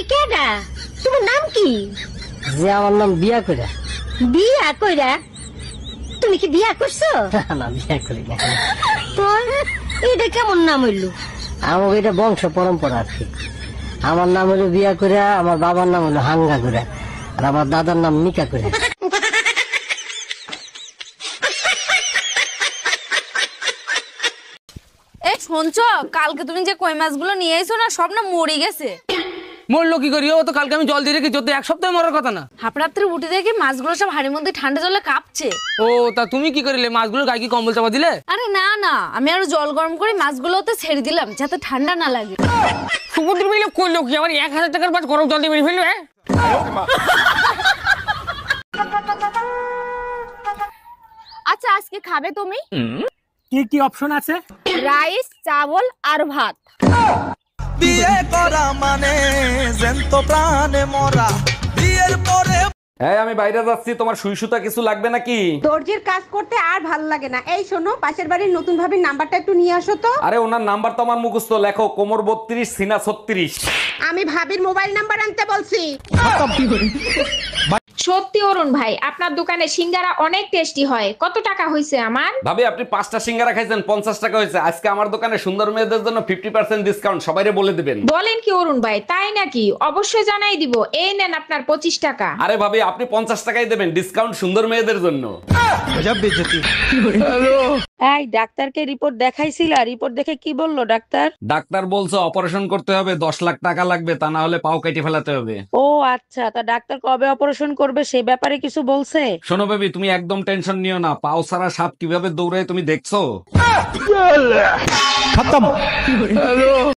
তুমি কেডা? তোমার নাম কি? যে আমার নাম বিয়া কইরা। বিয়া কইরা? তুমি কি বিয়া করছো? না, বিয়া করি না। তো এটা কেমন নাম হইলো? আমার এটা বংশ পরম্পরা আর কি। আমার নাম হলো বিয়া কইরা, আমার বাবার নাম হলো হাঙ্গা কইরা, আর আমার দাদার নাম নিকা কইরা। এই শুনছো, কালকে তুমি যে কই মাছগুলো নিয়ে এসো না, সব না মরে গেছে। মরলো কি করি? ও তো কালকে আমি জল দিয়ে রেখেছি, তো এক সপ্তাহে মরার কথা না। হাপড়াত্রে উঠে দেখি মাছগুলো সব হাড়ির মধ্যে ঠান্ডা জলে কাঁপছে। ও তা তুমি কি করিলে? মাছগুলো গায়ে কি কম্বল চাপা দিলে? আরে না না, আমি আরো জল গরম করে মাছগুলোতে ছেড়ে দিলাম যাতে ঠান্ডা না লাগে। সমুদ্র মিলে করলো কি? আমার 1000 টাকার মাছ গরম জল দিয়ে মেরে ফেললো। আচ্ছা, আজকে খাবে তুমি? কি কি অপশন আছে? রাইস, চাবল আর ভাত। বিয়ে করা মানে জ্যান্ত প্রাণে মরা। বিয়ের পরে হ্যাঁ, আমি বাইরে যাচ্ছি, তোমার সুই সুতা কিছু লাগবে নাকি? দর্জির কাজ করতে আর ভাল লাগে না। এই শোনো, পাশের বাড়ির নতুন ভাবির নাম্বারটা একটু নিয়ে আসো তো। আরে ওনার নাম্বার তো আমার মুখস্থ, লেখো কোমর 32 সিনা 36। আমি ভাবির মোবাইল নাম্বার আনতে বলছি। সত্যি অরুণ ভাই, আপনার দোকানে সিঙ্গারা অনেক টেস্টি হয়। কত টাকা হয়েছে আমার? ভাবি, আপনি 5টা সিঙ্গারা খাইছেন, 50 টাকা হয়েছে। আজকে আমার দোকানে সুন্দর মেয়েদের জন্য 50% ডিসকাউন্ট, সবাইরে বলে দিবেন। বলেন কি অরুণ ভাই, তাই নাকি? অবশ্যই জানাই দিব। এই নেন আপনার 25 টাকা। আরে ভাবি, আপনি 50 টাকাই দেবেন, ডিসকাউন্ট সুন্দর মেয়েদের জন্য। এই ডাক্তারকে রিপোর্ট দেখাইছিলা? রিপোর্ট দেখে কি বললো ডাক্তার? ডাক্তার বলছে অপারেশন করতে হবে, 10 লাখ টাকা লাগবে, তা না হলে পাও কেটে ফেলাতে হবে। ও আচ্ছা, তা ডাক্তার কবে অপারেশন করবে সে ব্যাপারে কিছু বলছে? শোনো বেবি, তুমি একদম টেনশন নিও না। পাও ছাড়া সাপ কিভাবে দৌড়ায় তুমি দেখছো?